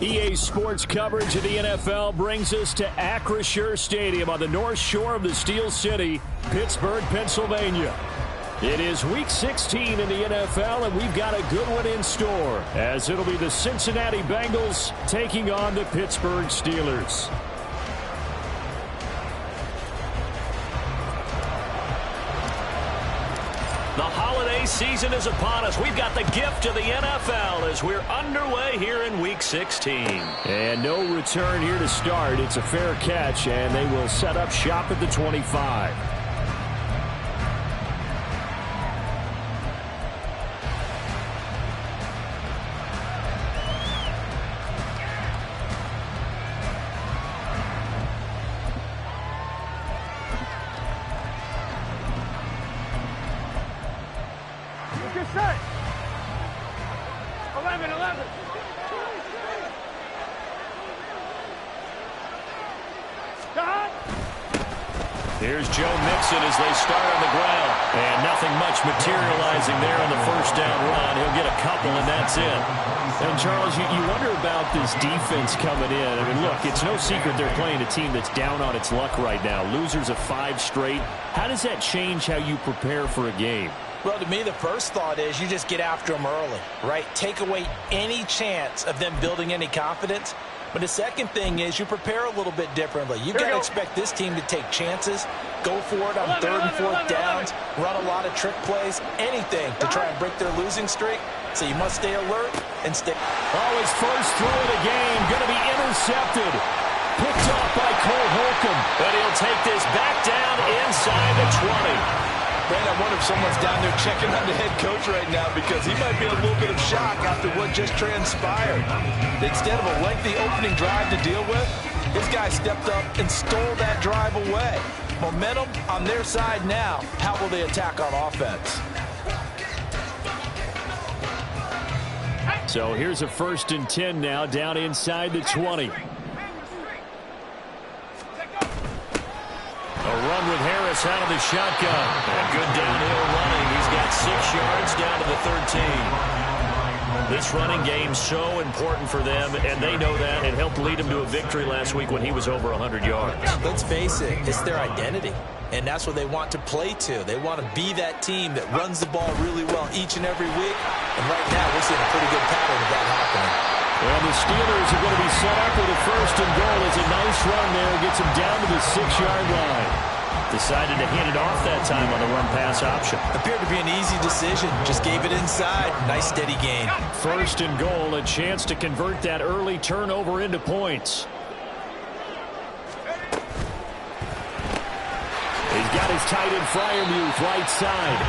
EA Sports coverage of the NFL brings us to Acrisure Stadium on the north shore of the Steel City, Pittsburgh, Pennsylvania. It is Week 16 in the NFL, and we've got a good one in store, as it'll be the Cincinnati Bengals taking on the Pittsburgh Steelers. The holiday season is upon us. We've got the gift of the NFL as we're underway here in Week 16. And no return here to start. It's a fair catch, and they will set up shop at the 25. Here's Joe Mixon as they start on the ground. And nothing much materializing there on the first down run. He'll get a couple, and that's it. And, Charles, you wonder about this defense coming in. I mean, look, it's no secret they're playing a team that's down on its luck right now. Losers of 5 straight. How does that change how you prepare for a game? Well, to me, the first thought is you just get after them early, right? Take away any chance of them building any confidence. But the second thing is you prepare a little bit differently. You've got to expect this team to take chances, go for it on 3rd and 4th downs, run a lot of trick plays, anything to try and break their losing streak. So you must stay alert and stay. Oh, his first throw of the game going to be intercepted. Picked off by Cole Holcomb. But he'll take this back down inside the 20. Brandon, I wonder if someone's down there checking on the head coach right now because he might be in a little bit of shock after what just transpired. Instead of a lengthy opening drive to deal with, this guy stepped up and stole that drive away. Momentum on their side now. How will they attack on offense? So here's a 1st and 10 now down inside the 20. A run with Harris out of the shotgun. And good downhill running. He's got 6 yards down to the 13. This running game so important for them, and they know that. It helped lead him to a victory last week when he was over 100 yards. Let's face it, it's their identity. And that's what they want to play to. They want to be that team that runs the ball really well each and every week. And right now, we're seeing a pretty good pattern of that happening. And the Steelers are going to be set up with a 1st and goal. It's a nice run there. Gets him down to the 6-yard line. Decided to hand it off that time on the run-pass option. Appeared to be an easy decision. Just gave it inside. Nice, steady gain. 1st and goal, a chance to convert that early turnover into points. He's got his tight end Freiermuth right side.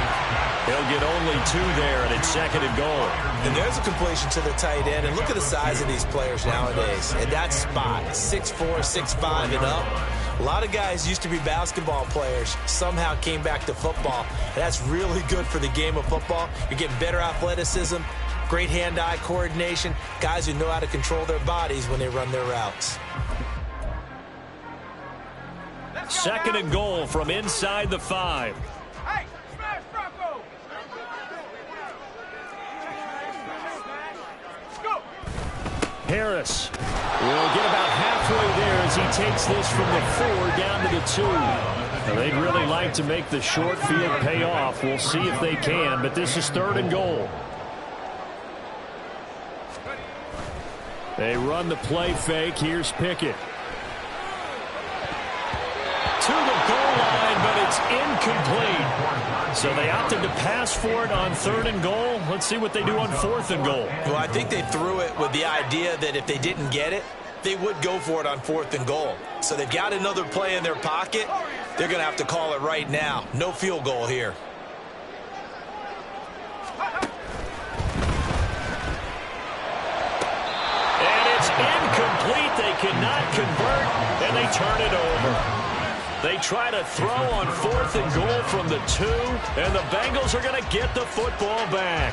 He'll get only 2 there, and it's 2nd and goal. And there's a completion to the tight end. And look at the size of these players nowadays. And that spot, 6'4", 6'5", and up. A lot of guys used to be basketball players, somehow came back to football. And that's really good for the game of football. You're getting better athleticism, great hand-eye coordination, guys who know how to control their bodies when they run their routes. 2nd and goal from inside the 5. Harris will get about halfway there as he takes this from the 4 down to the 2. Now, they'd really like to make the short field pay off. We'll see if they can, but this is 3rd and goal. They run the play fake. Here's Pickett. To the goal line, but it's incomplete. So they opted to pass for it on 3rd and goal. Let's see what they do on 4th and goal. Well, I think they threw it with the idea that if they didn't get it, they would go for it on 4th and goal. So they've got another play in their pocket. They're going to have to call it right now. No field goal here. And it's incomplete. They cannot convert, and they turn it over. They try to throw on 4th and goal from the 2, and the Bengals are going to get the football back.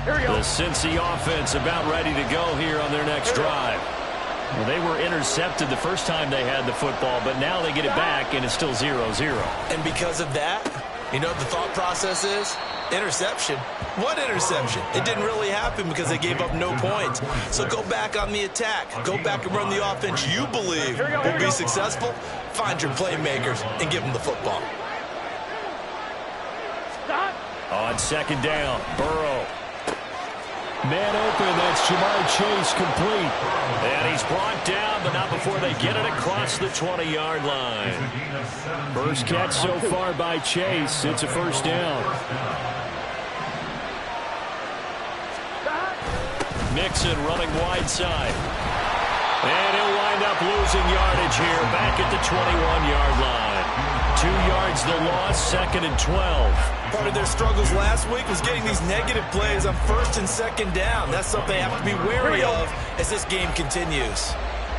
The Cincy offense about ready to go here on their next drive. Well, they were intercepted the first time they had the football, but now they get it back, and it's still 0-0. And because of that, you know what the thought process is? Interception. What interception? It didn't really happen because they gave up no points. So go back on the attack. Go back and run the offense you believe will be successful. Find your playmakers and give them the football. On second down, Burrow. Man open, that's Ja'Marr Chase complete. And he's brought down, but not before they get it across the 20-yard line. First catch so far by Chase. It's a first down. Mixon running wide side. And he'll wind up losing yardage here back at the 21-yard line. 2 yards the loss, second and 12. Part of their struggles last week was getting these negative plays on first and second down. That's something they have to be wary of as this game continues.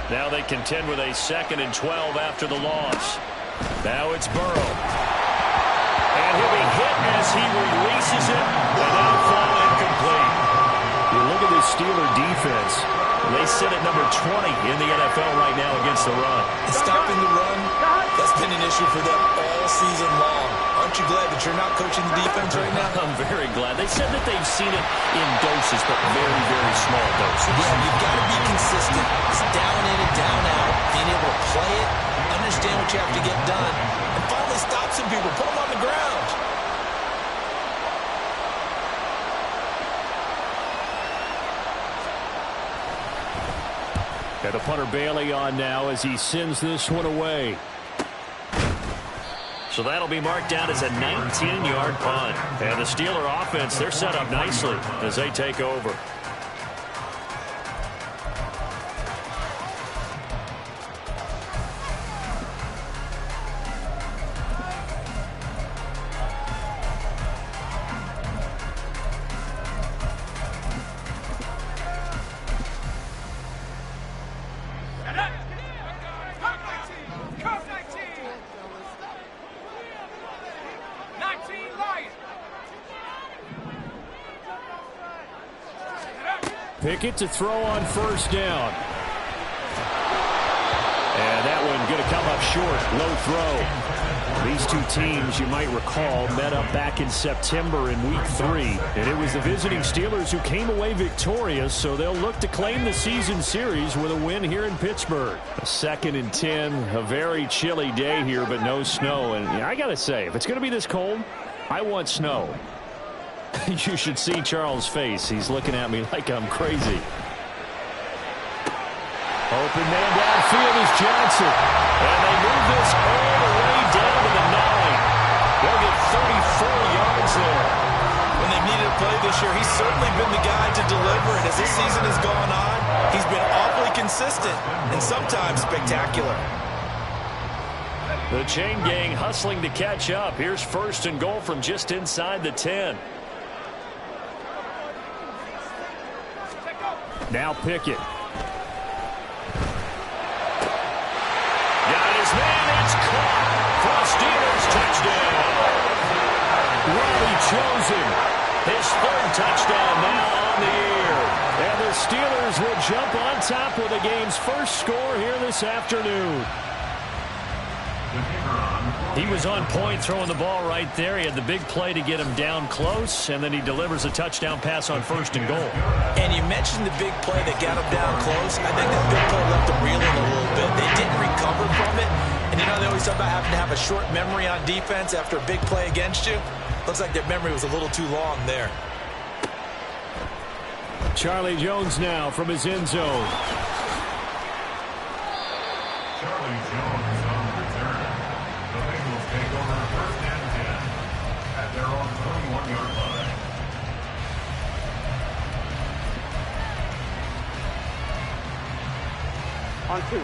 Now they contend with a second and 12 after the loss. Now it's Burrow. And he'll be hit as he releases it, and that'll fall incomplete. You look at this Steeler defense. They sit at number 20 in the NFL right now against the run. And stopping the run, that's been an issue for them all season long. Aren't you glad that you're not coaching the defense right now? I'm very glad. They said that they've seen it in doses, but very, very small doses. Yeah, you've got to be consistent. It's down in and down out. Being able to play it, understand what you have to get done, and finally stop some people, put them on the ground. And the punter Bailey on now as he sends this one away. So that'll be marked down as a 19-yard punt. And the Steeler offense, they're set up nicely as they take over. Pickett to throw on first down. And that one going to come up short. Low throw. These two teams, you might recall, met up back in September in Week 3. And it was the visiting Steelers who came away victorious, so they'll look to claim the season series with a win here in Pittsburgh. A 2nd and 10, a very chilly day here, but no snow. And I got to say, if it's going to be this cold, I want snow. You should see Charles' face. He's looking at me like I'm crazy. Open man downfield is Johnson. And they move this all the way down to the 9. They'll get 34 yards there. When they've needed a play this year, he's certainly been the guy to deliver. And as this season has gone on, he's been awfully consistent and sometimes spectacular. The chain gang hustling to catch up. Here's first and goal from just inside the 10. Now Pickett. Got his man. It's caught for a Steelers touchdown. Robbie Chosen. His 3rd touchdown now on the year. And the Steelers will jump on top with the game's first score here this afternoon. He was on point throwing the ball right there. He had the big play to get him down close, and then he delivers a touchdown pass on first and goal. And you mentioned the big play that got him down close. I think that big play left them reeling a little bit. They didn't recover from it. And you know, they always talk about having to have a short memory on defense after a big play against you. Looks like their memory was a little too long there. Charlie Jones now from his end zone. Charlie Jones on return. The Bengals take over 1st and 10 at their own 21-yard line.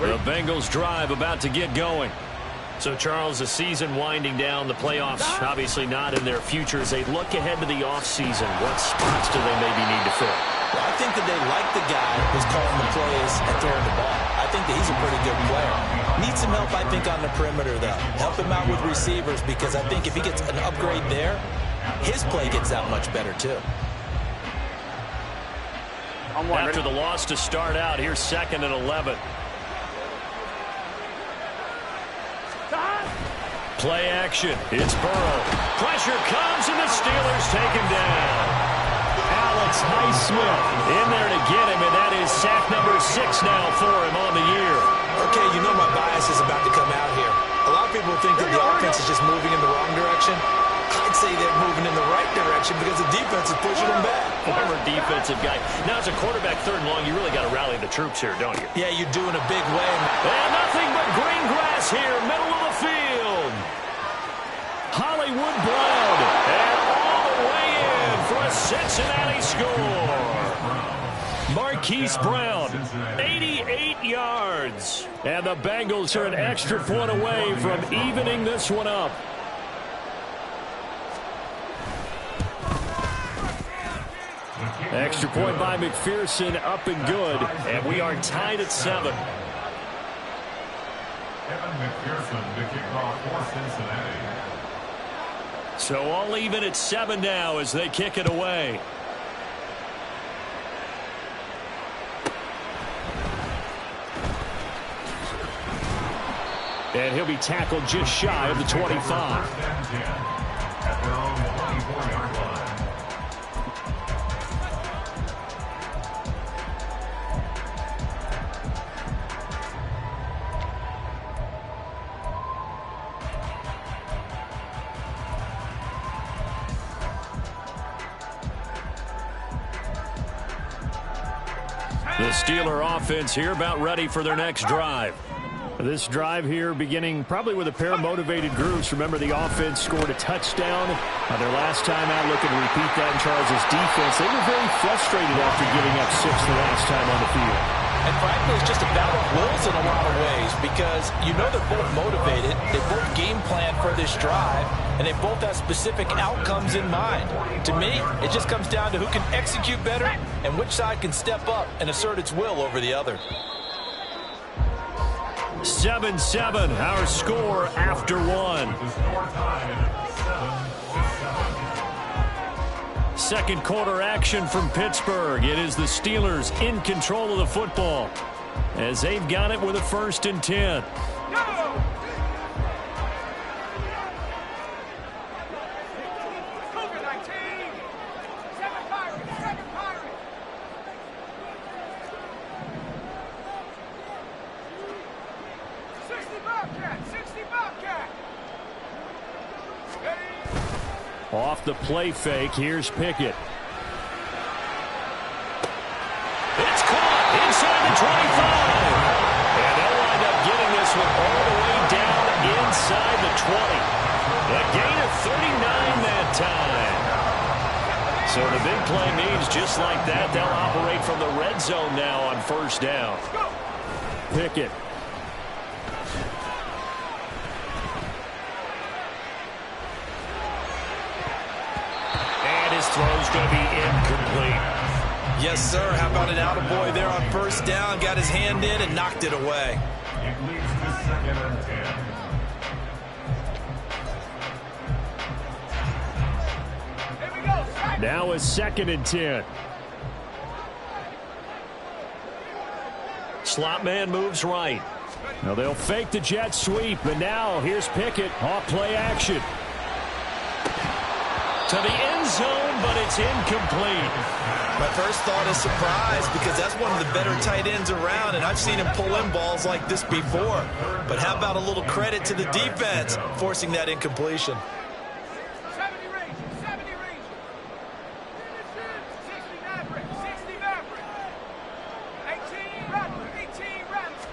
The Bengals drive about to get going. So, Charles, the season winding down, the playoffs obviously not in their future. As they look ahead to the offseason, what spots do they maybe need to fill? Well, I think that they like the guy who's calling the plays and throwing the ball. I think that he's a pretty good player. Needs some help, I think, on the perimeter, though. Help him out with receivers, because I think if he gets an upgrade there, his play gets that much better, too. After the loss to start out, here's 2nd and 11. play action. It's Burrow. Pressure comes, and the Steelers take him down. Alex Highsmith in there to get him, and that is sack number 6 now for him on the year. Okay, you know my bias is about to come out here. A lot of people think that the offense is just moving in the wrong direction. I'd say they're moving in the right direction because the defense is pushing them back. Former defensive guy. Now, as a quarterback, 3rd and long, you really got to rally the troops here, don't you? Yeah, you do in a big way. And nothing but green grass here, middle of the field. Hollywood Brown, And all the way in for a Cincinnati score. Marquise Brown, 88 yards. and the Bengals are an extra point away from evening this one up. Extra point by McPherson, up and good. And we are tied at 7. Kevin McPherson, the kickoff for Cincinnati. So all even at 7 now as they kick it away. And he'll be tackled just shy of the 25. First and 10 at their own 24-yard line. The Steeler offense here about ready for their next drive. This drive here beginning probably with a pair of motivated groups. Remember, the offense scored a touchdown their last time out. Looking to repeat that in Charles' defense. They were very frustrated after giving up 6 the last time on the field. And frankly, it's just a battle of wills in a lot of ways because you know they're both motivated. They both game plan for this drive, and they both have specific outcomes in mind. To me, it just comes down to who can execute better and which side can step up and assert its will over the other. 7-7, our score after 1. The score tied 7-7. Second quarter action from Pittsburgh. It is the Steelers in control of the football as they've got it with a 1st and 10. Off the play fake, here's Pickett. It's caught inside the 25. And they'll wind up getting this one all the way down inside the 20. A gain of 39 that time. So the big play means just like that, they'll operate from the red zone now on 1st down. Pickett. Throw's going to be incomplete. Yes, sir. How about an attaboy there on 1st down? Got his hand in and knocked it away. It leads to 2nd and 10. Now a 2nd and 10. Slot man moves right. Now they'll fake the jet sweep, and now here's Pickett off play action. To the end zone, but it's incomplete. My first thought is surprise because that's one of the better tight ends around, and I've seen him pull in balls like this before. But how about a little credit to the defense forcing that incompletion? 70 range, 70 range. 69 range, 69 range. 18 rounds.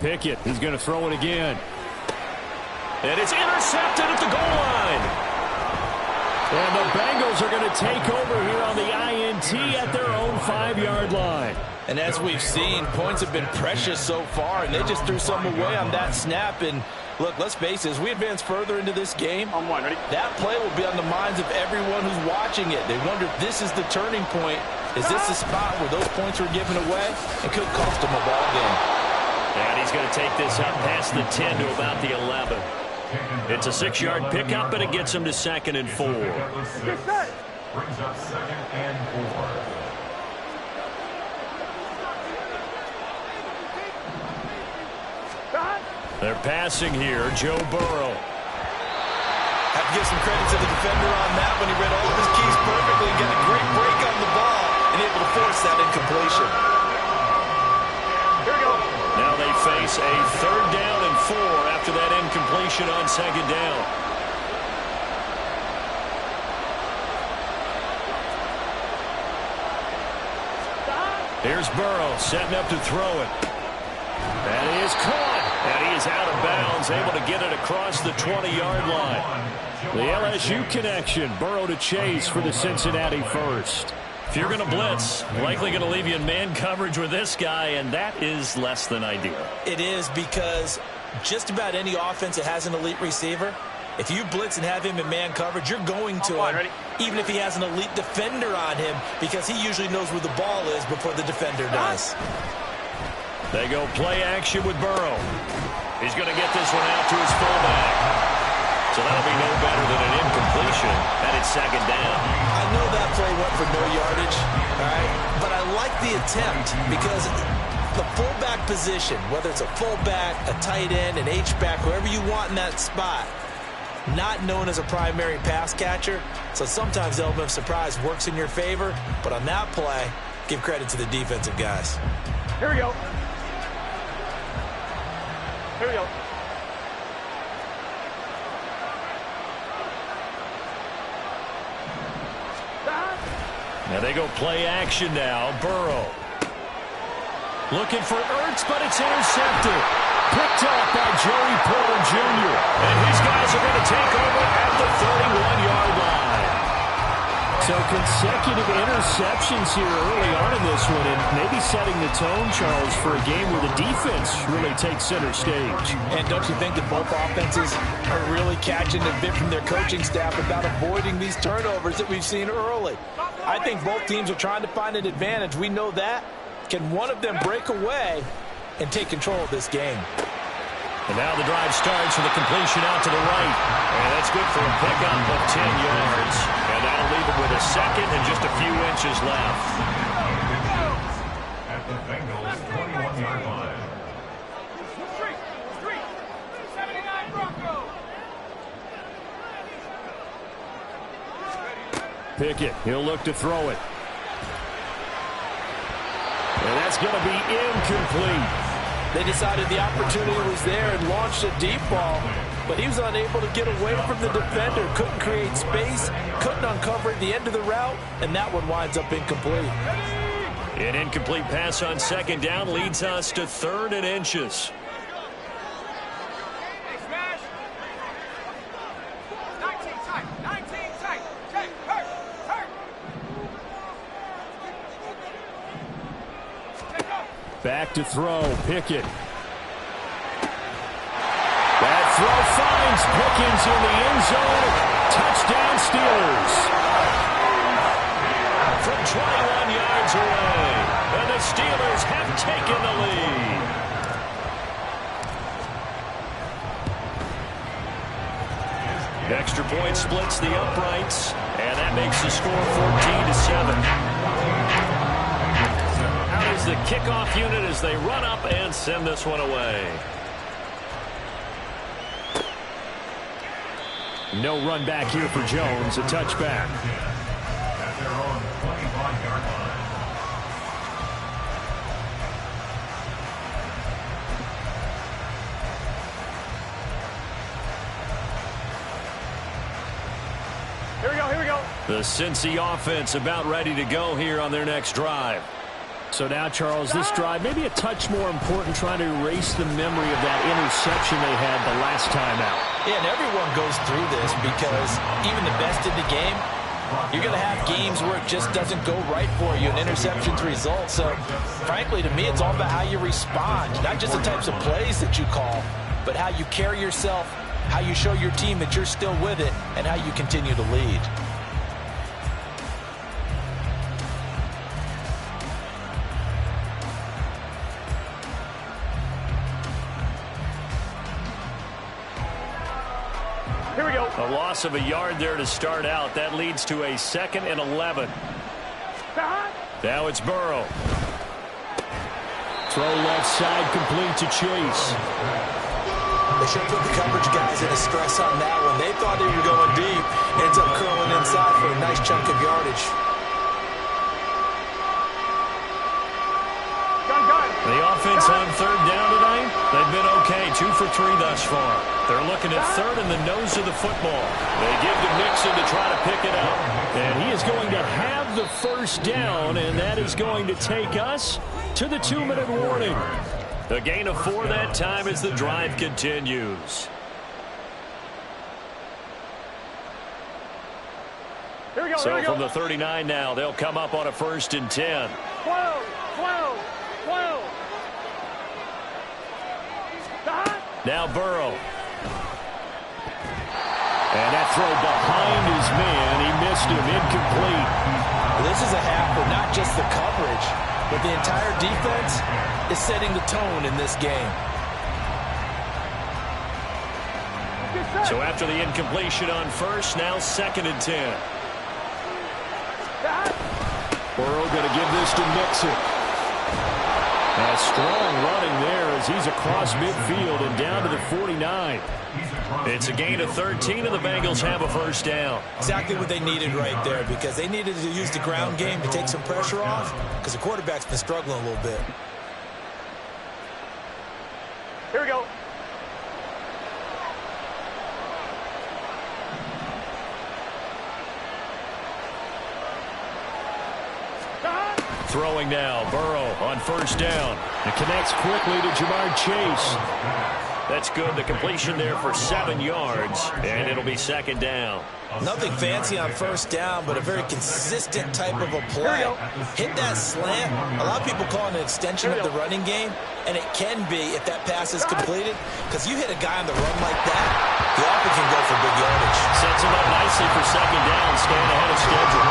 Pickett is going to throw it again. And it's intercepted at the goal line. And the Bengals are going to take over here on the INT at their own 5-yard line. And as we've seen, points have been precious so far, and they just threw some away on that snap. And look, let's face it, as we advance further into this game, that play will be on the minds of everyone who's watching it. They wonder if this is the turning point. Is this the spot where those points were given away? It could cost them a ball game. And he's going to take this up past the 10 to about the 11. It's a 6-yard pickup, and it gets him to 2nd and 4. Brings up 2nd and 4. They're passing here. Joe Burrow. Have to give some credit to the defender on that when he read all of his keys perfectly and got a great break on the ball and able to force that incompletion. Here we go. Now they face a 3rd down and 4 after that incompletion on 2nd down. Here's Burrow setting up to throw it. That is caught. And he is out of bounds, able to get it across the 20-yard line. The LSU connection. Burrow to Chase for the Cincinnati first. If you're going to blitz, likely going to leave you in man coverage with this guy, and that is less than ideal. It is, because just about any offense that has an elite receiver, if you blitz and have him in man coverage, you're going to him, even if he has an elite defender on him, because he usually knows where the ball is before the defender does. They go play action with Burrow. He's going to get this one out to his fullback. So that'll be no better than an incompletion, and it's 2nd down. I know that play went for no yardage, all right? But I like the attempt, because the fullback position, whether it's a fullback, a tight end, an H-back, whoever you want in that spot, not known as a primary pass catcher. So sometimes the element of surprise works in your favor. But on that play, give credit to the defensive guys. Here we go. Here we go. Now they go play action now. Burrow. Looking for Ertz, but it's intercepted. Picked up by Joey Porter Jr. And his guys are going to take over at the 31-yard line. So consecutive interceptions here early on in this one, and maybe setting the tone, Charles, for a game where the defense really takes center stage. And don't you think that both offenses are really catching a bit from their coaching staff about avoiding these turnovers that we've seen early? I think both teams are trying to find an advantage. We know that. Can one of them break away and take control of this game? And now the drive starts with a completion out to the right. And that's good for a pickup of 10 yards. And that'll leave it with a 2nd and just a few inches left. At the Bengals 21-yard line. Street. 79 Broncos. Pickett, he'll look to throw it. And that's going to be incomplete. They decided the opportunity was there and launched a deep ball, but he was unable to get away from the defender, couldn't create space, couldn't uncover at the end of the route, and that one winds up incomplete. An incomplete pass on 2nd down leads us to 3rd and inches. Hey, smash. 19 tight. 19 tight. Check. Hurt. Take up. Back to throw, Pickett. That throw finds Pickens in the end zone. Touchdown, Steelers. From 21 yards away, and the Steelers have taken the lead. Extra point splits the uprights, and that makes the score 14-7. Out is the kickoff unit as they run up and send this one away. No run back here for Jones, a touchback. At their own 25-yard line. Here we go. The Cincy offense about ready to go here on their next drive. So now, Charles, this drive maybe a touch more important, trying to erase the memory of that interception they had the last time out. Yeah, and everyone goes through this, because even the best in the game, you're going to have games where it just doesn't go right for you, and interceptions result. So, frankly, to me, it's all about how you respond, not just the types of plays that you call, but how you carry yourself, how you show your team that you're still with it, and how you continue to lead. Here we go. A loss of a yard there to start out. That leads to a 2nd and 11. Now it's Burrow. Throw left side, complete to Chase. They should have put the coverage guys in a stress on that one. They thought they were going deep. Ends up curling inside for a nice chunk of yardage. The offense on third down tonight, they've been okay, 2 for 3 thus far. They're looking at third in the nose of the football. They give to Mixon to try to pick it up. And he is going to have the first down, and that is going to take us to the 2-minute warning. A gain of 4 that time as the drive continues. Here we go, So from the 39 now, they'll come up on a 1st and 10. 12. Now Burrow. And that throw behind his man, he missed him, incomplete. This is a half for not just the coverage, but the entire defense is setting the tone in this game. So after the incompletion on 1st, now 2nd and 10. Burrow going to give this to Mixon. A strong running there as he's across midfield and down to the 49. It's a gain of 13, and the Bengals have a 1st down. Exactly what they needed right there, because they needed to use the ground game to take some pressure off, because the quarterback's been struggling a little bit. Here we go. Throwing now, Burrow on 1st down. It connects quickly to Jamar Chase. That's good. The completion there for 7 yards, and it'll be 2nd down. Nothing fancy on 1st down, but a very consistent type of a play. Hit that slant. A lot of people call it an extension of the running game, and it can be if that pass is completed, because you hit a guy on the run like that, the offense can go for big yardage. Sets him up nicely for 2nd down, staying ahead of schedule.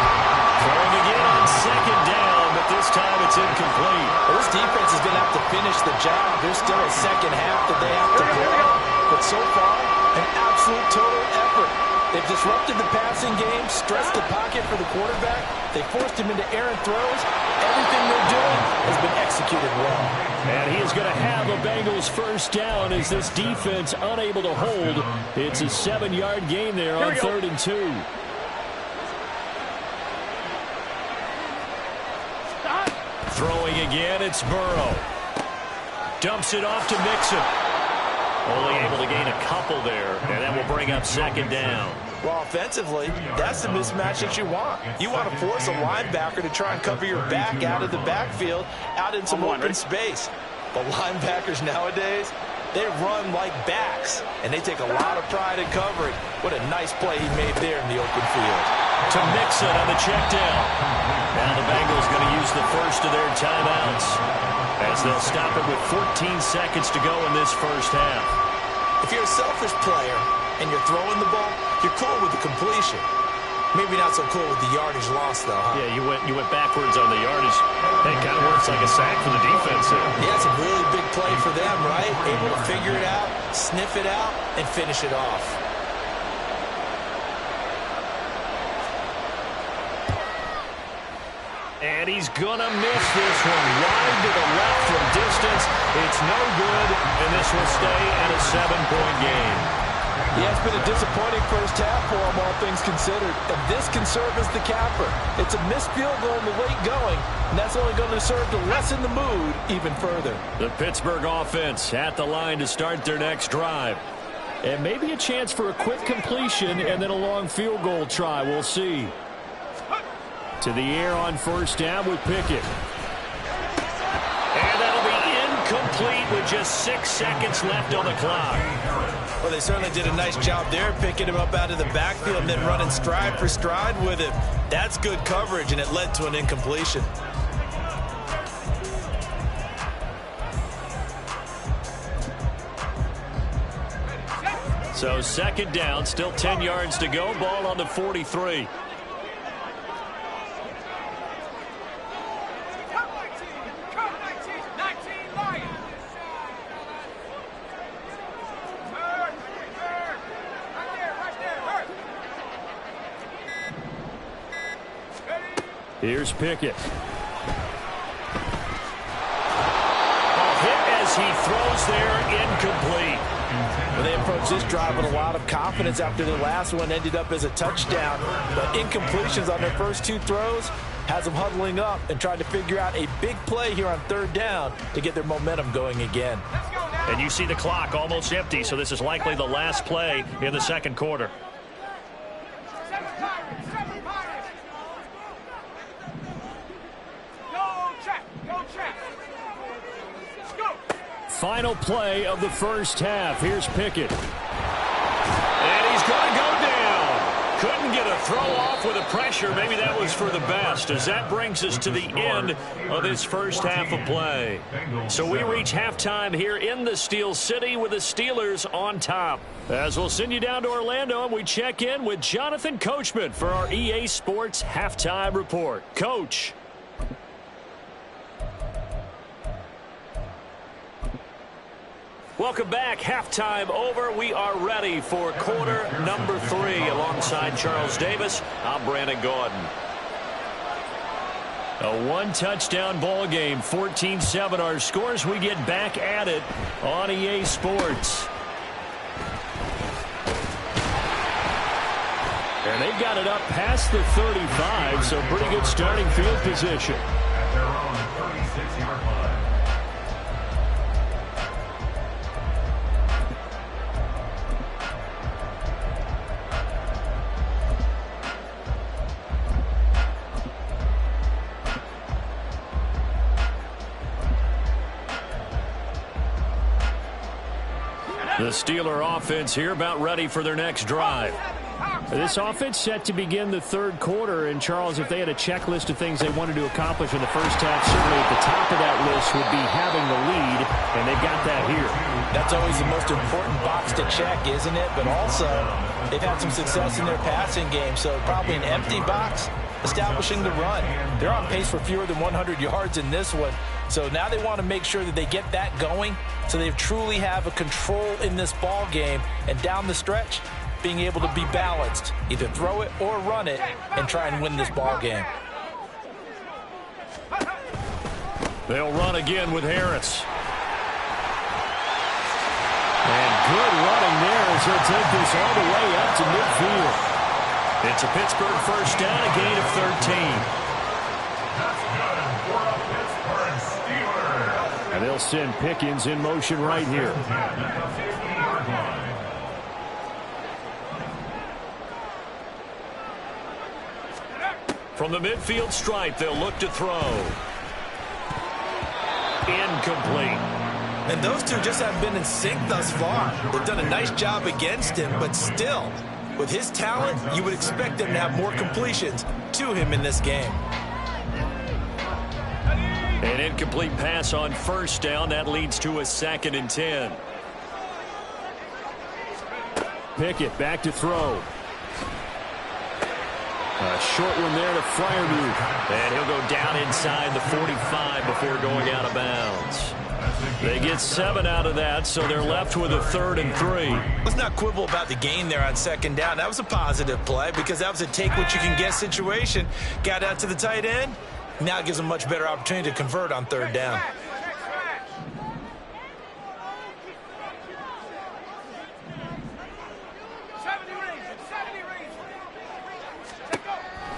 Throwing again on 2nd down, but this time it's incomplete. Well, this defense is going to have to finish the job. There's still a second half that they have to play. But so far, an absolute total effort. They've disrupted the passing game, stressed the pocket for the quarterback. They forced him into errant throws. Everything they're doing has been executed well. And he is going to have a Bengals 1st down as this defense unable to hold. It's a 7-yard gain there on 3rd and 2. Throwing again, it's Burrow. Dumps it off to Mixon. Only able to gain a couple there, and that will bring up 2nd down. Well, offensively, that's the mismatch that you want. You want to force a linebacker to try and cover your back out of the backfield, out in some open space. But linebackers nowadays, they run like backs, and they take a lot of pride in covering. What a nice play he made there in the open field. To Mixon on the check down. Now the Bengals going to use the first of their timeouts as they'll stop it with 14 seconds to go in this 1st half. If you're a selfish player and you're throwing the ball, you're cool with the completion. Maybe not so cool with the yardage loss, though, huh? Yeah, you went backwards on the yardage. Hey, it kind of works like a sack for the defense there. Yeah, it's a really big play for them, right? Able to figure it out, sniff it out, and finish it off. And he's going to miss this one wide to the left from distance. It's no good, and this will stay at a 7-point game. Yeah, it's been a disappointing 1st half for him, all things considered. And this can serve as the capper. It's a missed field goal in the late going, and that's only going to serve to lessen the mood even further. The Pittsburgh offense at the line to start their next drive. And maybe a chance for a quick completion and then a long field goal try. We'll see. To the air on 1st down with Pickett. And that'll be incomplete with just 6 seconds left on the clock. Well, they certainly did a nice job there, picking him up out of the backfield and then running stride for stride with him. That's good coverage, and it led to an incompletion. So 2nd down, still 10 yards to go. Ball on the 43. Here's Pickett. A hit as he throws there, incomplete. Well, they approached this drive with a lot of confidence after the last one ended up as a touchdown. But incompletions on their first two throws has them huddling up and trying to figure out a big play here on third down to get their momentum going again. And you see the clock almost empty, so this is likely the last play in the second quarter. Final play of the first half. Here's Pickett. And he's going to go down. Couldn't get a throw off with the pressure. Maybe that was for the best, as that brings us to the end of this first half of play. So we reach halftime here in the Steel City with the Steelers on top. As we'll send you down to Orlando, and we check in with Jonathan Coachman for our EA Sports Halftime Report. Coach. Welcome back. Halftime over. We are ready for quarter number 3. Alongside Charles Davis, I'm Brandon Gordon. A one-touchdown ball game, 14-7 our scores. We get back at it on EA Sports. And they've got it up past the 35, so pretty good starting field position. At their own 36-yard line. The Steeler offense here about ready for their next drive. This offense set to begin the third quarter. And, Charles, if they had a checklist of things they wanted to accomplish in the first half, certainly at the top of that list would be having the lead, and they've got that here. That's always the most important box to check, isn't it? But also, they've had some success in their passing game, so probably an empty box establishing the run. They're on pace for fewer than 100 yards in this one. So now they want to make sure that they get that going so they truly have a control in this ball game. And down the stretch, being able to be balanced, either throw it or run it, and try and win this ball game. They'll run again with Harris. And good running there as he'll take this all the way up to midfield. It's a Pittsburgh first down, a gain of 13. That's good for a Pittsburgh Steelers. And they'll send Pickens in motion right here. At the 50-yard line. From the midfield stripe, they'll look to throw. Incomplete. And those two just haven't been in sync thus far. They've done a nice job against him, but still, with his talent, you would expect them to have more completions to him in this game. An incomplete pass on first down. That leads to a 2nd and 10. Pickett back to throw. A short one there to Freiermuth. And he'll go down inside the 45 before going out of bounds. They get 7 out of that, so they're left with a 3rd and 3. Let's not quibble about the gain there on second down. That was a positive play because that was a take-what-you-can-get situation. Got out to the tight end. Now it gives them a much better opportunity to convert on third down.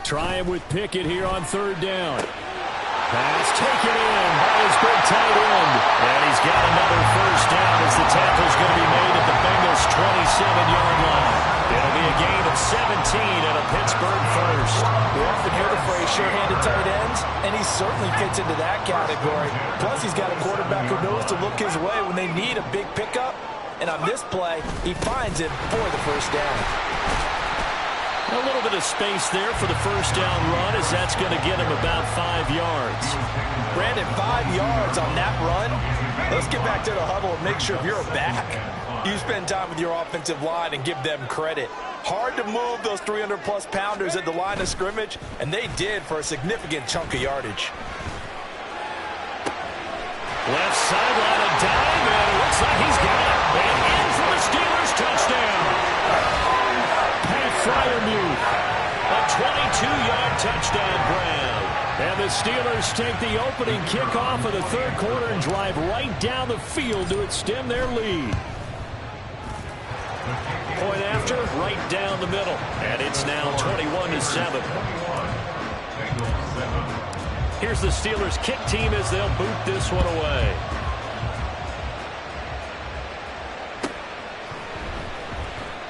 Trying with Pickett here on third down. Pass taken in by his big tight end. And he's got another first down as the tackle's going to be made at the Bengals' 27-yard line. It'll be a gain of 17 and a Pittsburgh first. We often hear the phrase sure-handed tight ends, and he certainly fits into that category. Plus, he's got a quarterback who knows to look his way when they need a big pickup. And on this play, he finds him for the first down. A little bit of space there for the first down run, as that's going to get him about 5 yards. Brandon, 5 yards on that run. Let's get back to the huddle and make sure if you're a back, you spend time with your offensive line and give them credit. Hard to move those 300-plus pounders at the line of scrimmage, and they did for a significant chunk of yardage. Left sideline, a dive, and it looks like he's got it. And in for the Steelers touchdown. Freiermuth. A 22-yard touchdown grab. And the Steelers take the opening kickoff of the third quarter and drive right down the field to extend their lead. Point after, right down the middle. And it's now 21-7. Here's the Steelers kick team as they'll boot this one away.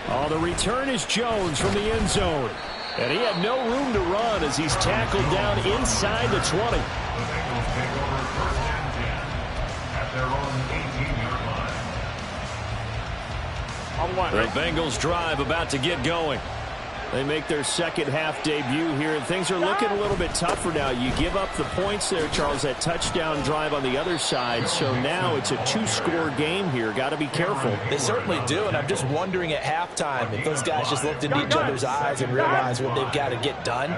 Oh, the return is Jones from the end zone. And he had no room to run as he's tackled down inside the 20. The Bengals take over 1st and 10 at their own 18-yard line. On one. The Bengals drive about to get going. They make their second half debut here, and things are looking a little bit tougher now. You give up the points there, Charles, that touchdown drive on the other side. So now it's a 2-score game here. Got to be careful. They certainly do, and I'm just wondering at halftime if those guys just looked into each other's eyes and realized what they've got to get done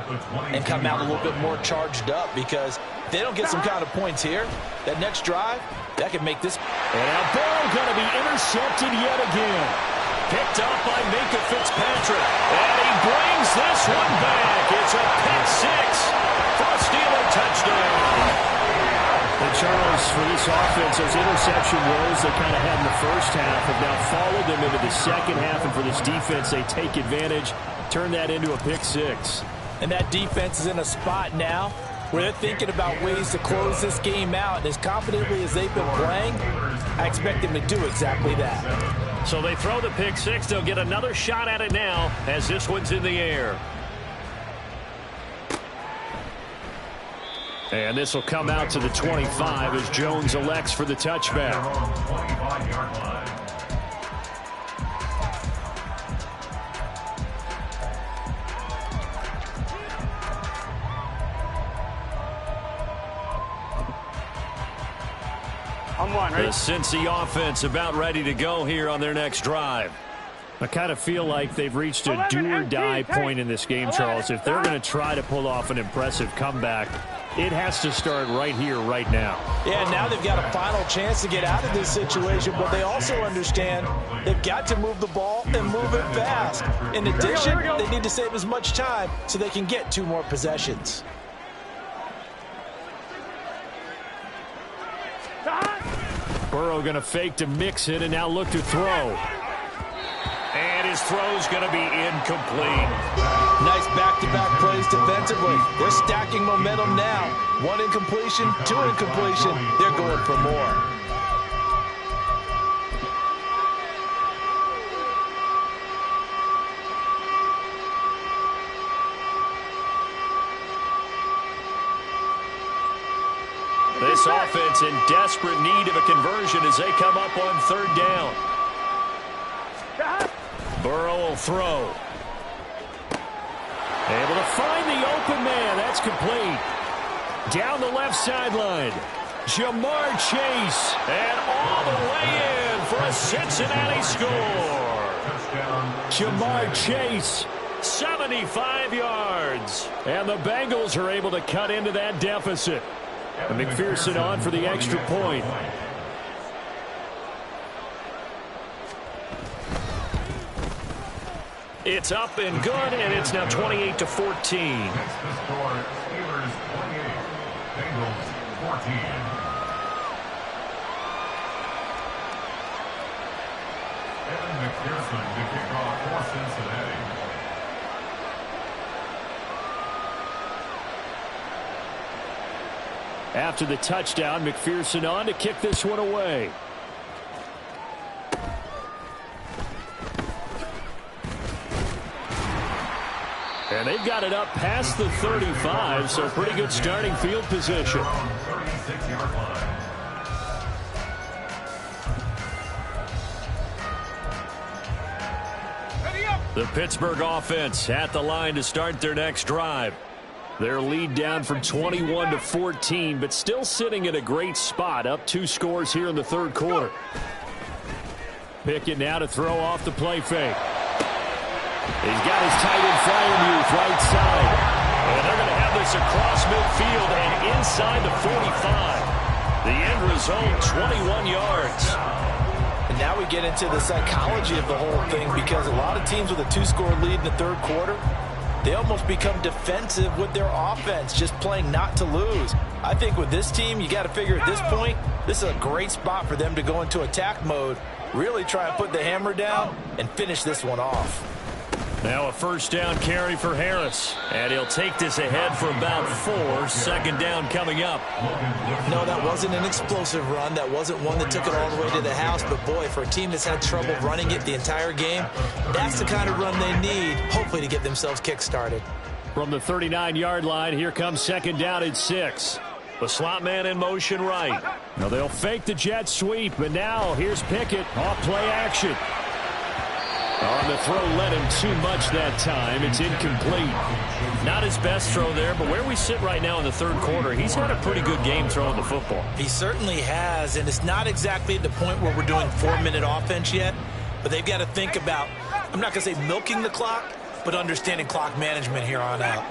and come out a little bit more charged up, because if they don't get some kind of points here, that next drive, that could make this. And now Burrow going to be intercepted yet again. Picked up by Minkah Fitzpatrick. And he brings this one back. It's a pick six for a Steeler touchdown. And Charles, for this offense, those interception woes they kind of had in the first half have now followed them into the second half. And for this defense, they take advantage, turn that into a pick six. And that defense is in a spot now where they're thinking about ways to close this game out. And as confidently as they've been playing, I expect them to do exactly that. So they throw the pick six. They'll get another shot at it now as this one's in the air. And this will come out to the 25 as Jones elects for the touchback. 25-yard line. On one, The right? Cincy offense about ready to go here on their next drive. I kind of feel like they've reached a do-or-die point in this game, Charles. If they're going to try to pull off an impressive comeback, it has to start right here, right now. Yeah, now they've got a final chance to get out of this situation, but they also understand they've got to move the ball and move it fast. In addition, they need to save as much time so they can get 2 more possessions. Burrow going to fake to mix it and now look to throw. And his throw's going to be incomplete. Nice back-to-back plays defensively. They're stacking momentum now. 1 incompletion, 2 incompletion. They're going for more. This offense in desperate need of a conversion as they come up on 3rd down. Burrow will throw. Able to find the open man. That's complete. Down the left sideline. Jamar Chase. And all the way in for a Cincinnati score. Jamar Chase. 75 yards. And the Bengals are able to cut into that deficit. And McPherson on for the extra point. It's up and good, and it's now 28-14. That's the score. Steelers 28, Bengals 14. Evan McPherson to kick off for Cincinnati. After the touchdown, McPherson on to kick this one away. And they've got it up past the 35, so pretty good starting field position. 36-yard line. The Pittsburgh offense at the line to start their next drive. Their lead down from 21 to 14, but still sitting in a great spot, up 2 scores here in the 3rd quarter. Pickett now to throw off the play fake. He's got his tight end Freiermuth right side. And they're going to have this across midfield and inside the 45. The end result, 21 yards. And now we get into the psychology of the whole thing, because a lot of teams with a 2-score lead in the 3rd quarter, They almost become defensive with their offense, just playing not to lose. I think with this team, you got to figure at this point, this is a great spot for them to go into attack mode, really try and put the hammer down and finish this one off. Now a first down carry for Harris. And he'll take this ahead for about 4. Second down coming up. No, that wasn't an explosive run. That wasn't one that took it all the way to the house. But, boy, for a team that's had trouble running it the entire game, that's the kind of run they need, hopefully, to get themselves kick-started. From the 39-yard line, here comes second down at 6. The slot man in motion right. Now they'll fake the jet sweep, but now here's Pickett off play action. On the throw, led him too much that time. It's incomplete. Not his best throw there, but where we sit right now in the third quarter, he's had a pretty good game throwing the football. He certainly has, and it's not exactly at the point where we're doing 4-minute offense yet, but they've got to think about, I'm not going to say milking the clock, but understanding clock management here on out.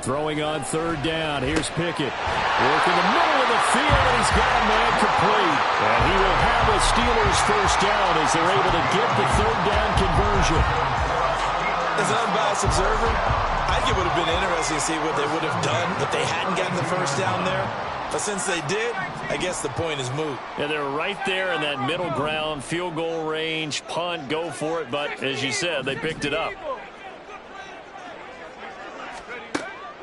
Throwing on third down. Here's Pickett. Work in the middle of the field, and he's got a man complete. And he will have a Steelers first down as they're able to get the third down conversion. As an unbiased observer, I think it would have been interesting to see what they would have done if they hadn't gotten the first down there. But since they did, I guess the point is moot. Yeah, they're right there in that middle ground, field goal range, punt, go for it. But as you said, they picked it up.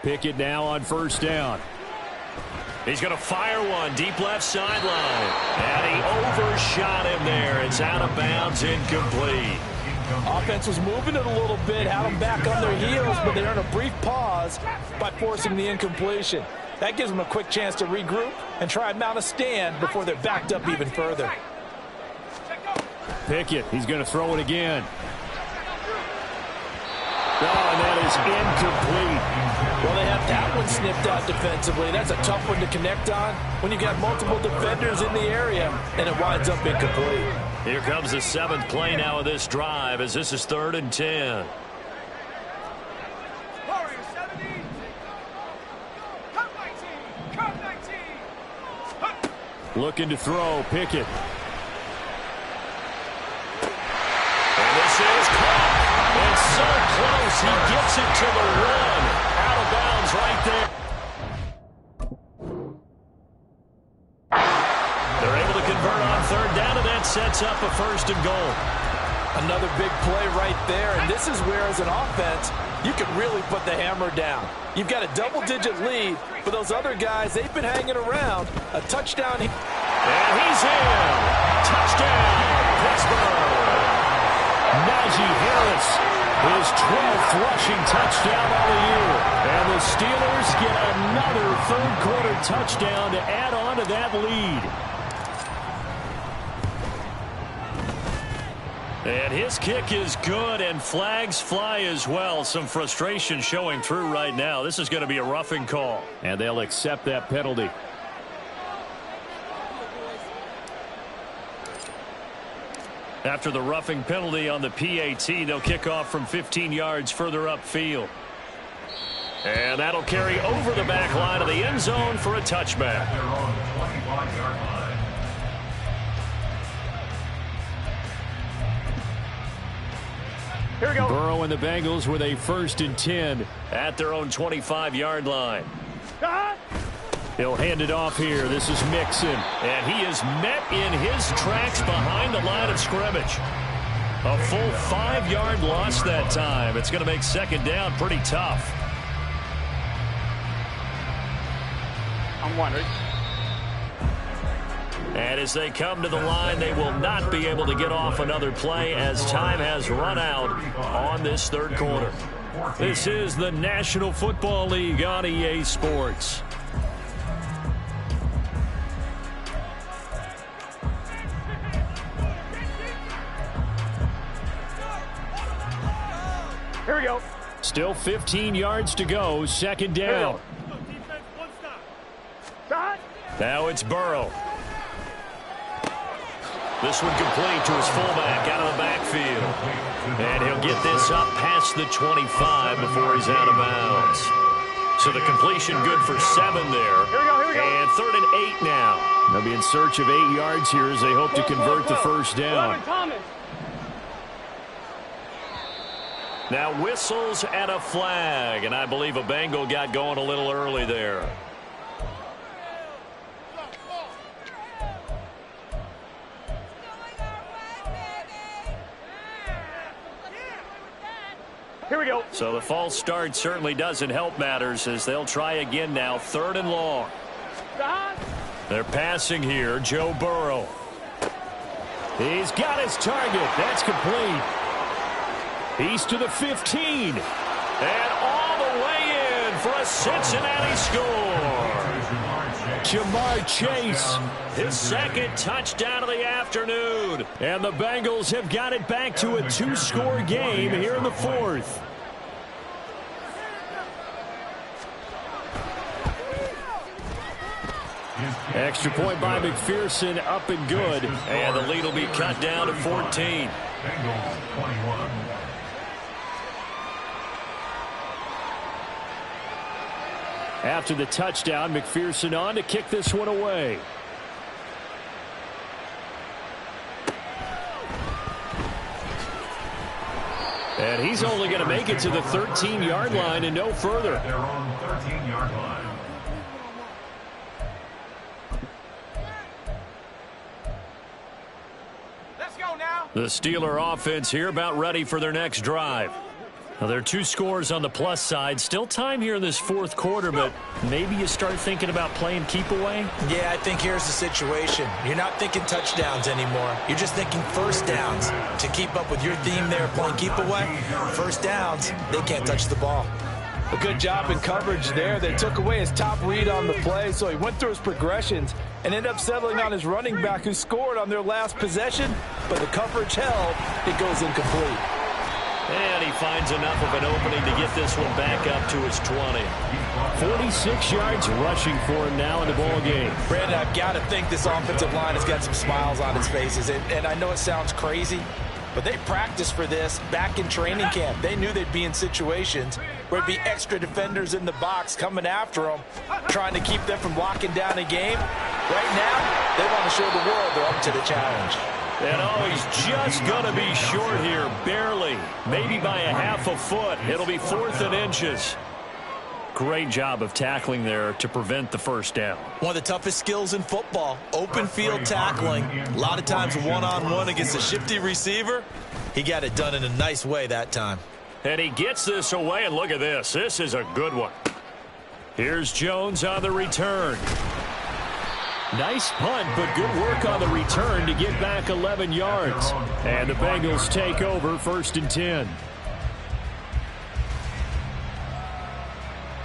Pickett now on first down. He's going to fire one deep left sideline. And he overshot him there. It's out of bounds, incomplete. Offense was moving it a little bit, had them back on their heels, but they earned a brief pause by forcing the incompletion. That gives them a quick chance to regroup and try and mount a stand before they're backed up even further. Pickett, he's going to throw it again. Oh, and that is incomplete. Well, they have that one snipped out defensively. That's a tough one to connect on when you've got multiple defenders in the area, and it winds up incomplete. Here comes the 7th play now of this drive as this is 3rd and 10. Looking to throw, Pickett. And this is caught. It's so close. He gets it to the 1. Out of bounds right there. They're able to convert on third down, and that sets up a 1st and goal. Another big play right there, and this is where, as an offense, you can really put the hammer down. You've got a double-digit lead, but those other guys, they've been hanging around. A touchdown. And he's in. Touchdown, Pittsburgh. Najee Harris, his 12th rushing touchdown of the year. And the Steelers get another third-quarter touchdown to add on to that lead. And his kick is good, and flags fly as well. Some frustration showing through right now. This is going to be a roughing call. And they'll accept that penalty. After the roughing penalty on the PAT, they'll kick off from 15 yards further upfield. And that'll carry over the back line of the end zone for a touchback. They're on the 25-yard line. Here we go. Burrow and the Bengals with a 1st and 10. At their own 25-yard line. He'll hand it off here. This is Mixon. And he is met in his tracks behind the line of scrimmage. A full 5-yard loss that time. It's going to make second down pretty tough. I'm wondering. And as they come to the line, they will not be able to get off another play as time has run out on this third quarter. This is the National Football League on EA Sports. Here we go. Still 15 yards to go. Second down. Now it's Burrow. This one complete to his fullback out of the backfield. And he'll get this up past the 25 before he's out of bounds. So the completion good for 7 there. Here we go, here we go. And 3rd and 8 now. They'll be in search of 8 yards here as they hope to convert the first down. Thomas. Now whistles and a flag, and I believe a Bengal got going a little early there. Here we go. So the false start certainly doesn't help matters as they'll try again now, 3rd and long. They're passing here, Joe Burrow. He's got his target. That's complete. He's to the 15. And all the way in for a Cincinnati score. Jamar Chase. His 2nd touchdown of the afternoon. And the Bengals have got it back to a 2-score game here in the 4th. Extra point by McPherson, up and good. And the lead will be cut down to 14. Bengals 21. After the touchdown, McPherson on to kick this one away. And he's only going to make it to the 13-yard line and no further. They're on 13-yard line. Let's go now. The Steeler offense here about ready for their next drive. Now, there are 2 scores on the plus side. Still time here in this 4th quarter, but maybe you start thinking about playing keep away? Yeah, I think here's the situation. You're not thinking touchdowns anymore. You're just thinking first downs. To keep up with your theme there, playing keep away, first downs, they can't touch the ball. A good job in coverage there. They took away his top read on the play, so he went through his progressions and ended up settling on his running back who scored on their last possession, but the coverage held. It goes incomplete. And he finds enough of an opening to get this one back up to his 20. 46 yards rushing for him now in the ball game. Brandon, I've got to think this offensive line has got some smiles on its faces. And I know it sounds crazy, but they practiced for this back in training camp. They knew they'd be in situations where it'd be extra defenders in the box coming after them, trying to keep them from locking down a game. Right now, they want to show the world they're up to the challenge. And he's just going to be short here, barely, maybe by a half a foot. It'll be 4th and inches. Great job of tackling there to prevent the first down. One of the toughest skills in football, open field tackling. A lot of times one-on-one against a shifty receiver. He got it done in a nice way that time. And he gets this away, and look at this. This is a good one. Here's Jones on the return. Nice punt, but good work on the return to get back 11 yards. And the Bengals take over 1st and 10.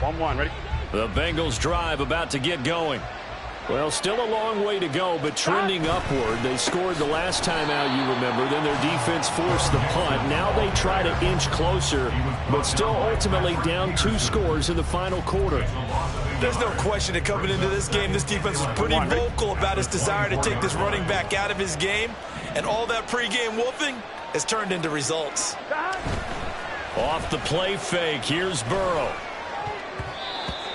1-1, ready? The Bengals drive about to get going. Well, still a long way to go, but trending upward. They scored the last time out, you remember. Then their defense forced the punt. Now they try to inch closer, but still ultimately down 2 scores in the final quarter. There's no question that coming into this game, this defense was pretty vocal about its desire to take this running back out of his game. And all that pregame wolfing has turned into results. Off the play fake, here's Burrow.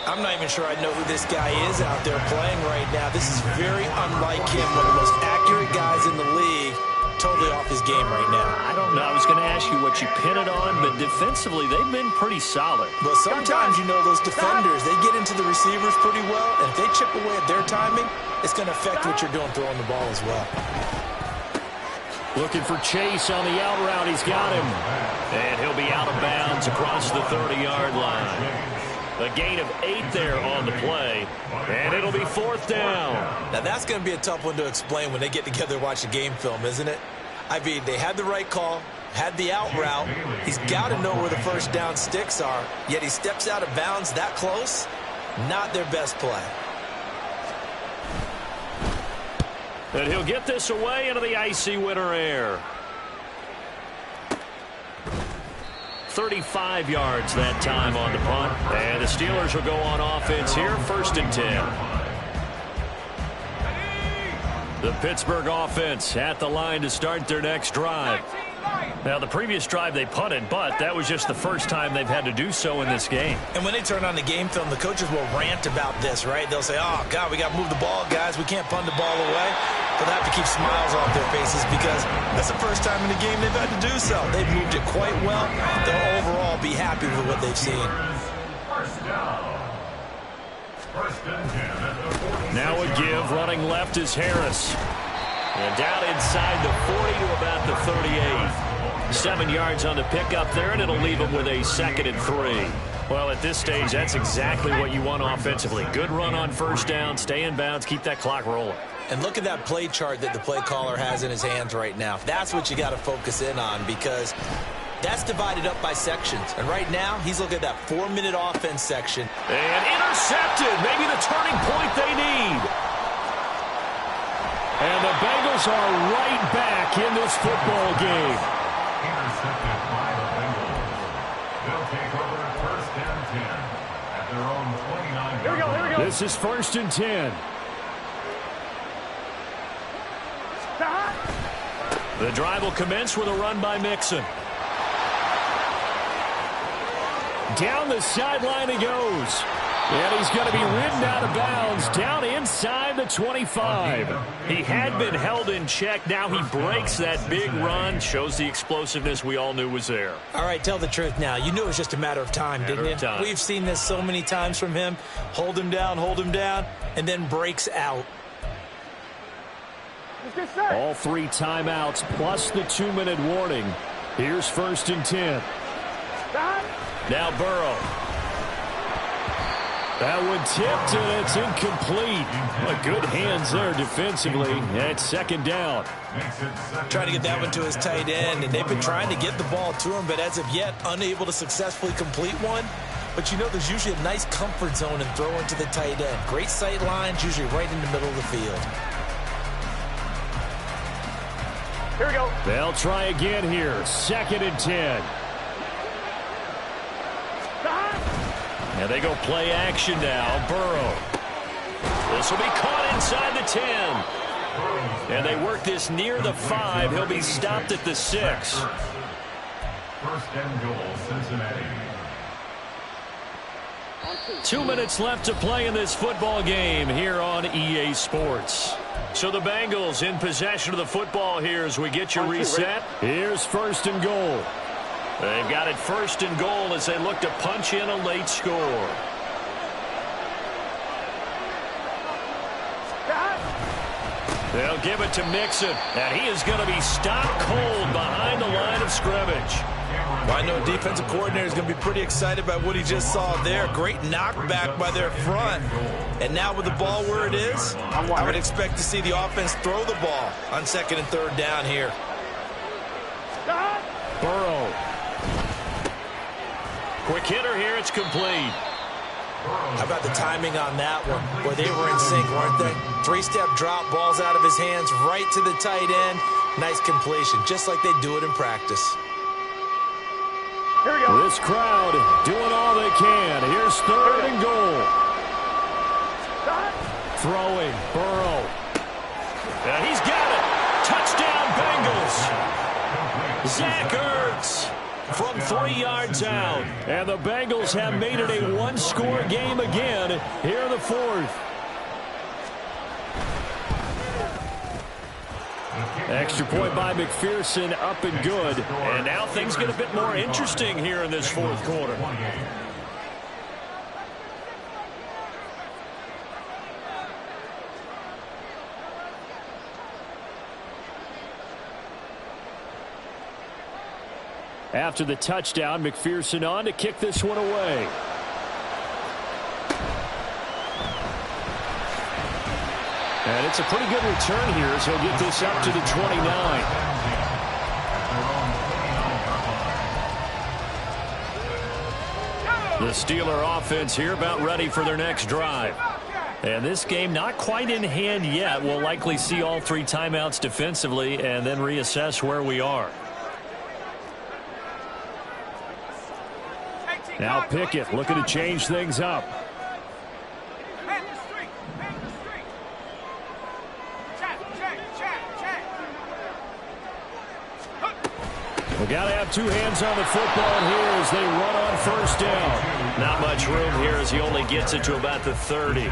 I'm not even sure I know who this guy is out there playing right now. This is very unlike him, one of the most accurate guys in the league. Totally off his game right now. I don't know. I was going to ask you what you pin it on, but defensively, they've been pretty solid. But sometimes, you know, those defenders, they get into the receivers pretty well, and if they chip away at their timing, it's going to affect what you're doing throwing the ball as well. Looking for Chase on the out route. He's got him. And he'll be out of bounds across the 30-yard line. A gain of 8 there on the play, and it'll be 4th down. Now, that's going to be a tough one to explain when they get together and watch the game film, isn't it? I mean, they had the right call, had the out route. He's got to know where the first down sticks are, yet he steps out of bounds that close. Not their best play. And he'll get this away into the icy winter air. 35 yards that time on the punt. And the Steelers will go on offense here, 1st and 10. The Pittsburgh offense at the line to start their next drive. Now, the previous drive they punted, but that was just the first time they've had to do so in this game. And when they turn on the game film, the coaches will rant about this, right? They'll say, oh, God, we got to move the ball, guys. We can't punt the ball away. They'll have to keep smiles off their faces because that's the first time in the game they've had to do so. They've moved it quite well. They'll they'll be happy with what they've seen. First down. First and 10 at the 40. Now a give. Running left is Harris. And down inside the 40 to about the 38. 7 yards on the pickup there, and it'll leave him with a 2nd and 3. Well, at this stage, that's exactly what you want offensively. Good run on first down, stay in bounds, keep that clock rolling. And look at that play chart that the play caller has in his hands right now. That's what you got to focus in on, because that's divided up by sections. And right now, he's looking at that 4-minute offense section. And intercepted. Maybe the turning point they need. And the Bengals are right back in this football game. Intercepted by the Bengals. They'll take over at first and 10 at their own 29. Here we go. This is 1st and 10. The drive will commence with a run by Mixon. Down the sideline he goes. And he's going to be ridden out of bounds down inside the 25. He had been held in check. Now he breaks that big run. Shows the explosiveness we all knew was there. All right, tell the truth now. You knew it was just a matter of time, didn't you? We've seen this so many times from him. Hold him down, and then breaks out. All 3 timeouts plus the 2-minute warning. Here's 1st and 10. Now Burrow. That one tipped, and it's incomplete. But good hands there defensively. At 2nd down. Trying to get that one to his tight end, and they've been trying to get the ball to him, but as of yet, unable to successfully complete one. But you know, there's usually a nice comfort zone in throwing to the tight end. Great sight lines, usually right in the middle of the field. Here we go. They'll try again here. 2nd and 10. And they go play action now. Burrow. This will be caught inside the 10. And they work this near the 5. He'll be stopped at the 6. First and goal, Cincinnati. 2 minutes left to play in this football game here on EA Sports. So the Bengals in possession of the football here as we get your reset. Here's 1st and goal. They've got it 1st and goal as they look to punch in a late score. They'll give it to Mixon, and he is going to be stopped cold behind the line of scrimmage. Well, I know defensive coordinator is going to be pretty excited by what he just saw there. Great knockback by their front. And now with the ball where it is, I would expect to see the offense throw the ball on 2nd and 3rd down here. Burrow. Quick hitter here, it's complete. How about the timing on that one? Boy, they were in sync, weren't they? 3-step drop, balls out of his hands, right to the tight end. Nice completion, just like they do it in practice. Here we go. This crowd doing all they can. Here's 3rd and goal. Throwing, Burrow. And he's got it. Touchdown, Bengals. Zach Ertz from 3 yards out. And the Bengals have made it a one-score game again here in the 4th. Extra point by McPherson, up and good. And now things get a bit more interesting here in this 4th quarter. After the touchdown, McPherson on to kick this one away. And it's a pretty good return here as he'll get this up to the 29. The Steeler offense here about ready for their next drive. And this game not quite in hand yet. We'll likely see all 3 timeouts defensively and then reassess where we are. Now Pickett looking to change things up. We got to have two hands on the football here as they run on first down. Not much room here as he only gets it to about the 30.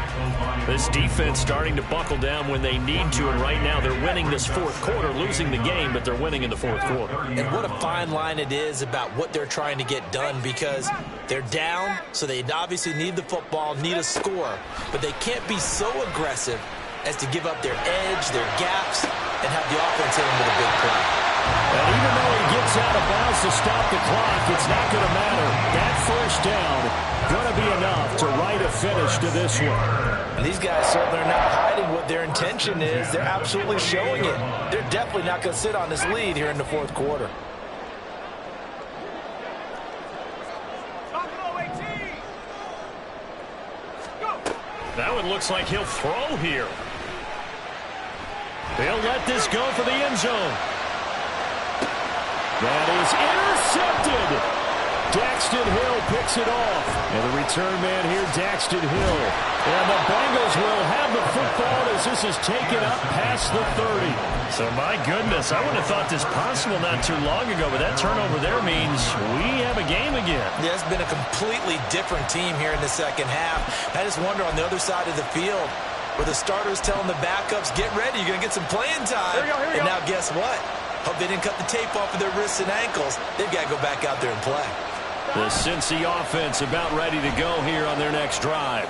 This defense starting to buckle down when they need to, and right now they're winning this fourth quarter, losing the game, but they're winning in the fourth quarter. And what a fine line it is about what they're trying to get done, because they're down, so they obviously need the football, need a score, but they can't be so aggressive as to give up their edge, their gaps, and have the offense hit them with a big play. And even though he gets out of bounds to stop the clock, it's not going to matter. That first down going to be enough to write a finish to this one. And these guys certainly are not hiding what their intention is. They're absolutely showing it. They're definitely not going to sit on this lead here in the fourth quarter. That one looks like he'll throw here. They'll let this go for the end zone. That is intercepted. Daxton Hill picks it off. And the return man here, Daxton Hill. And the Bengals will have the football as this is taken up past the 30. So, my goodness, I wouldn't have thought this possible not too long ago, but that turnover there means we have a game again. Yeah, it's been a completely different team here in the second half. I just wonder on the other side of the field where the starters telling the backups, get ready, you're going to get some playing time. Here we go. Now guess what? Hope they didn't cut the tape off of their wrists and ankles. They've got to go back out there and play. The Cincy offense about ready to go here on their next drive.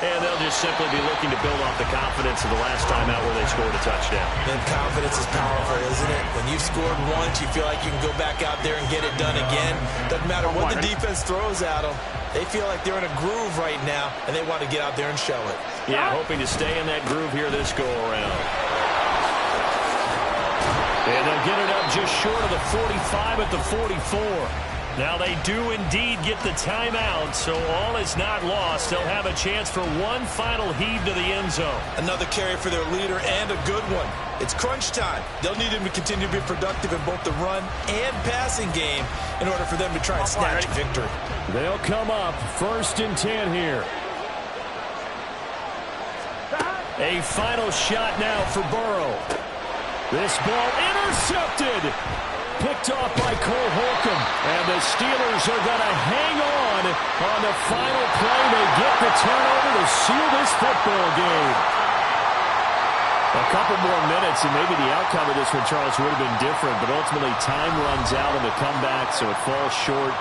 And they'll just simply be looking to build off the confidence of the last time out where they scored a touchdown. And confidence is powerful, isn't it? When you've scored once, you feel like you can go back out there and get it done again. Doesn't matter what the defense throws at them. They feel like they're in a groove right now, and they want to get out there and show it. Yeah, hoping to stay in that groove here this go-around. And they'll get it up just short of the 45 at the 44. Now they do indeed get the timeout, so all is not lost. They'll have a chance for one final heave to the end zone. Another carry for their leader and a good one. It's crunch time. They'll need him to continue to be productive in both the run and passing game in order for them to try and snatch victory. They'll come up 1st and 10 here. A final shot now for Burrow. This ball intercepted. Picked off by Cole Holcomb. And the Steelers are going to hang on the final play. They get the turnover to seal this football game. A couple more minutes and maybe the outcome of this one, Charles, would have been different. But ultimately time runs out on the comeback, so it falls short.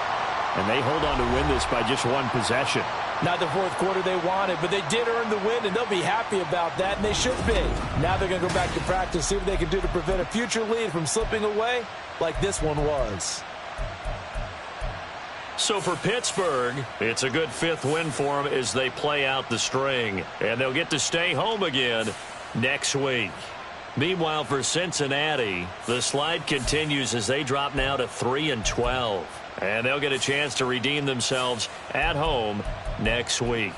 And they hold on to win this by just one possession. Not the fourth quarter they wanted, but they did earn the win, and they'll be happy about that, and they should be. Now they're going to go back to practice, see what they can do to prevent a future lead from slipping away like this one was. So for Pittsburgh, it's a good 5th win for them as they play out the string. And they'll get to stay home again next week. Meanwhile, for Cincinnati, the slide continues as they drop now to 3-12. And they'll get a chance to redeem themselves at home next week.